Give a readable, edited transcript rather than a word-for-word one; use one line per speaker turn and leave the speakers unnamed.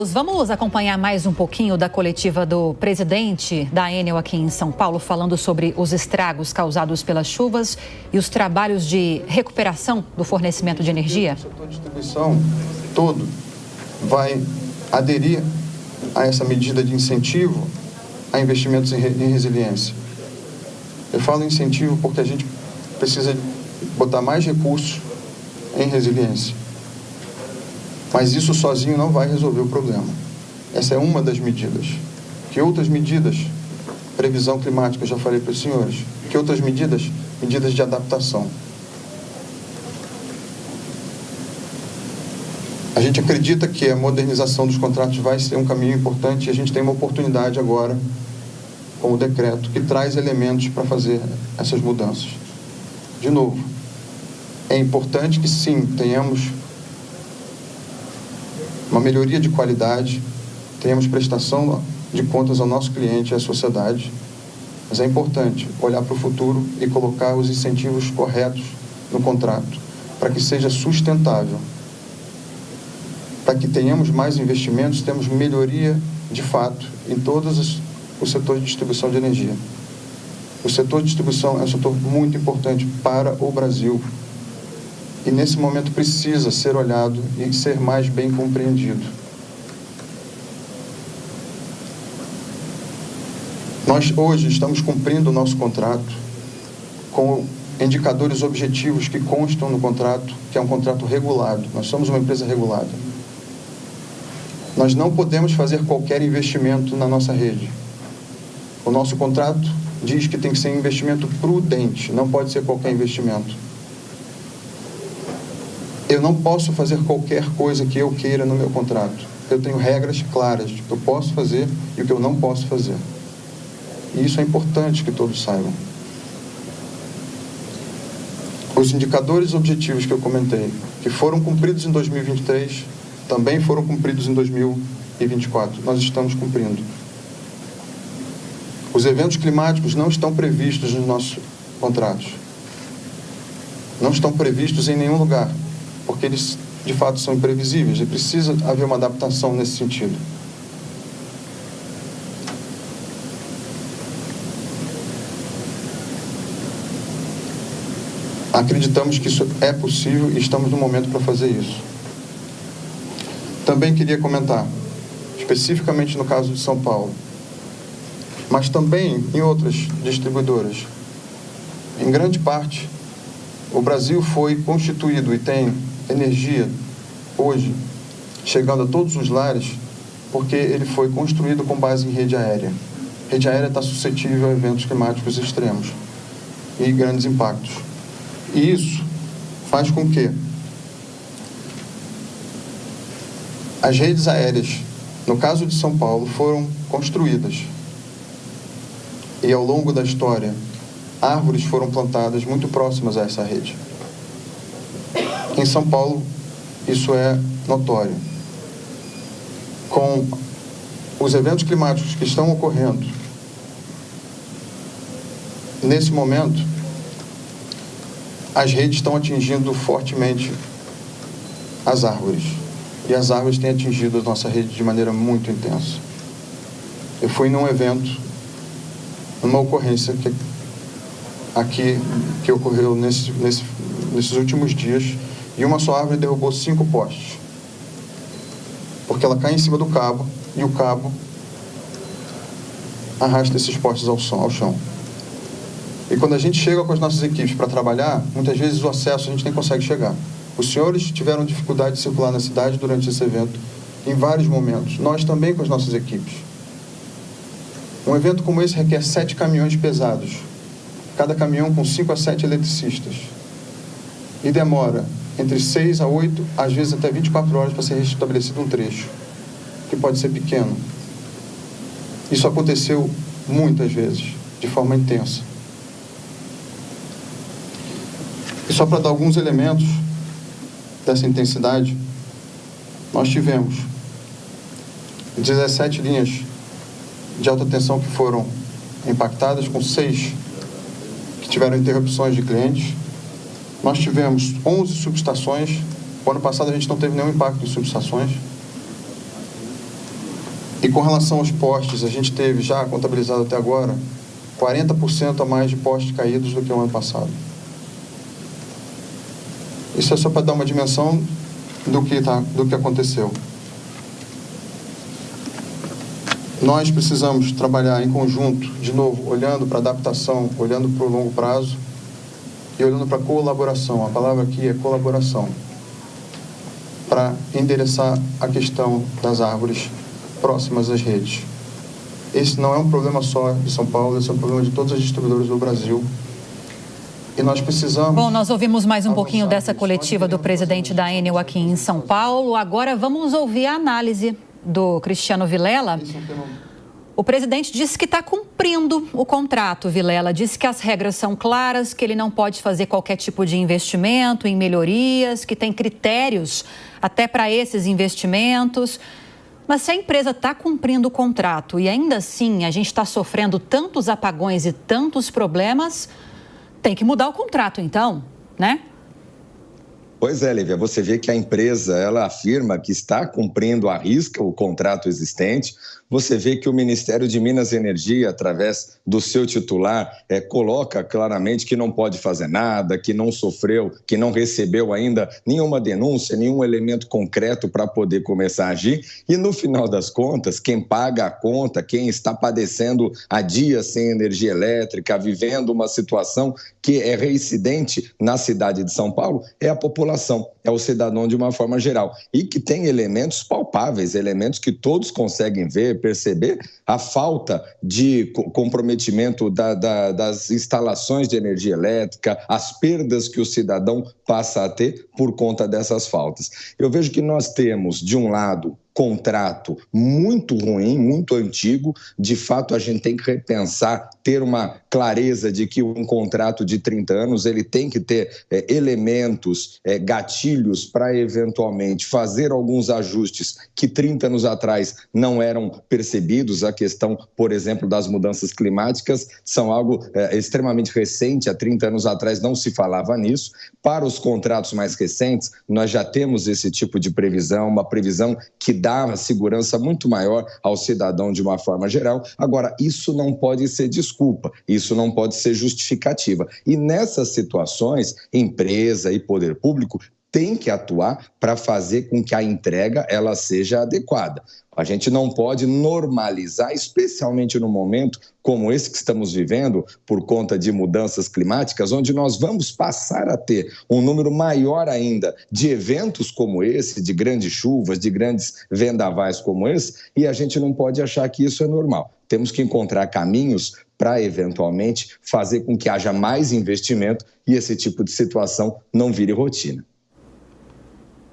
Vamos acompanhar mais um pouquinho da coletiva do presidente da Enel aqui em São Paulo, falando sobre os estragos causados pelas chuvas e os trabalhos de recuperação do fornecimento de energia.
O setor de distribuição todo vai aderir a essa medida de incentivo a investimentos em resiliência. Eu falo incentivo porque a gente precisa botar mais recursos em resiliência. Mas isso sozinho não vai resolver o problema. Essa é uma das medidas. Que outras medidas? Previsão climática, eu já falei para os senhores. Que outras medidas? Medidas de adaptação. A gente acredita que a modernização dos contratos vai ser um caminho importante e a gente tem uma oportunidade agora, com o decreto, que traz elementos para fazer essas mudanças. De novo, é importante que sim, tenhamos uma melhoria de qualidade, tenhamos prestação de contas ao nosso cliente e à sociedade, mas é importante olhar para o futuro e colocar os incentivos corretos no contrato, para que seja sustentável, para que tenhamos mais investimentos, temos melhoria de fato em todos os setores de distribuição de energia. O setor de distribuição é um setor muito importante para o Brasil, e nesse momento precisa ser olhado e ser mais bem compreendido. Nós hoje estamos cumprindo o nosso contrato com indicadores objetivos que constam no contrato, que é um contrato regulado. Nós somos uma empresa regulada. Nós não podemos fazer qualquer investimento na nossa rede. O nosso contrato diz que tem que ser um investimento prudente, não pode ser qualquer investimento. Eu não posso fazer qualquer coisa que eu queira no meu contrato. Eu tenho regras claras do que eu posso fazer e o que eu não posso fazer. E isso é importante que todos saibam. Os indicadores objetivos que eu comentei, que foram cumpridos em 2023, também foram cumpridos em 2024. Nós estamos cumprindo. Os eventos climáticos não estão previstos nos nossos contratos. Não estão previstos em nenhum lugar, porque eles, de fato, são imprevisíveis e precisa haver uma adaptação nesse sentido. Acreditamos que isso é possível e estamos no momento para fazer isso. Também queria comentar, especificamente no caso de São Paulo, mas também em outras distribuidoras. Em grande parte, o Brasil foi constituído e tem energia hoje chegando a todos os lares porque ele foi construído com base em rede aérea. Rede aérea está suscetível a eventos climáticos extremos e grandes impactos. E isso faz com que as redes aéreas, no caso de São Paulo, foram construídas e ao longo da história árvores foram plantadas muito próximas a essa rede. Em São Paulo, isso é notório. Com os eventos climáticos que estão ocorrendo, nesse momento, as redes estão atingindo fortemente as árvores. E as árvores têm atingido a nossa rede de maneira muito intensa. Eu fui num evento, numa ocorrência que ocorreu nesses últimos dias, e uma só árvore derrubou 5 postes. Porque ela cai em cima do cabo, e o cabo arrasta esses postes ao chão. E quando a gente chega com as nossas equipes para trabalhar, muitas vezes o acesso a gente nem consegue chegar. Os senhores tiveram dificuldade de circular na cidade durante esse evento, em vários momentos. Nós também com as nossas equipes. Um evento como esse requer 7 caminhões pesados. Cada caminhão com 5 a 7 eletricistas. E demora entre 6 a 8, às vezes até 24 horas para ser restabelecido um trecho, que pode ser pequeno. Isso aconteceu muitas vezes, de forma intensa. E só para dar alguns elementos dessa intensidade, nós tivemos 17 linhas de alta tensão que foram impactadas, com 6 que tiveram interrupções de clientes. Nós tivemos 11 subestações. O ano passado a gente não teve nenhum impacto em subestações. E com relação aos postes, a gente teve já contabilizado até agora 40% a mais de postes caídos do que o ano passado. Isso é só para dar uma dimensão do que aconteceu. Nós precisamos trabalhar em conjunto, de novo, olhando para a adaptação, olhando para o longo prazo e olhando para a colaboração. A palavra aqui é colaboração, para endereçar a questão das árvores próximas às redes. Esse não é um problema só de São Paulo, esse é um problema de todas as distribuidoras do Brasil. E nós precisamos...
Bom, nós ouvimos mais um pouquinho dessa coletiva do presidente da Enel aqui em São Paulo. Agora vamos ouvir a análise do Cristiano Vilela. O presidente disse que está cumprindo o contrato, Vilela. Disse que as regras são claras, que ele não pode fazer qualquer tipo de investimento em melhorias, que tem critérios até para esses investimentos. Mas se a empresa está cumprindo o contrato e ainda assim a gente está sofrendo tantos apagões e tantos problemas, tem que mudar o contrato então, né?
Pois é, Lívia, você vê que a empresa, ela afirma que está cumprindo à risca o contrato existente. Você vê que o Ministério de Minas e Energia, através do seu titular, coloca claramente que não pode fazer nada, que não sofreu, que não recebeu ainda nenhuma denúncia, nenhum elemento concreto para poder começar a agir. E no final das contas, quem paga a conta, quem está padecendo há dias sem energia elétrica, vivendo uma situação que é reincidente na cidade de São Paulo, é a população, é o cidadão de uma forma geral. E que tem elementos palpáveis, elementos que todos conseguem ver, perceber a falta de comprometimento das instalações de energia elétrica, as perdas que o cidadão passa a ter por conta dessas faltas. Eu vejo que nós temos, de um lado, contrato muito ruim, muito antigo. De fato, a gente tem que repensar, ter uma clareza de que um contrato de 30 anos ele tem que ter elementos, gatilhos para eventualmente fazer alguns ajustes que 30 anos atrás não eram percebidos. A questão, por exemplo, das mudanças climáticas são algo extremamente recente. Há 30 anos atrás não se falava nisso. Para os contratos mais recentes, nós já temos esse tipo de previsão, uma previsão que dá uma segurança muito maior ao cidadão de uma forma geral. Agora, isso não pode ser desculpa, isso não pode ser justificativa. E nessas situações, empresa e poder público tem que atuar para fazer com que a entrega ela seja adequada. A gente não pode normalizar, especialmente no momento como esse que estamos vivendo, por conta de mudanças climáticas, onde nós vamos passar a ter um número maior ainda de eventos como esse, de grandes chuvas, de grandes vendavais como esse, e a gente não pode achar que isso é normal. Temos que encontrar caminhos para, eventualmente, fazer com que haja mais investimento e esse tipo de situação não vire rotina.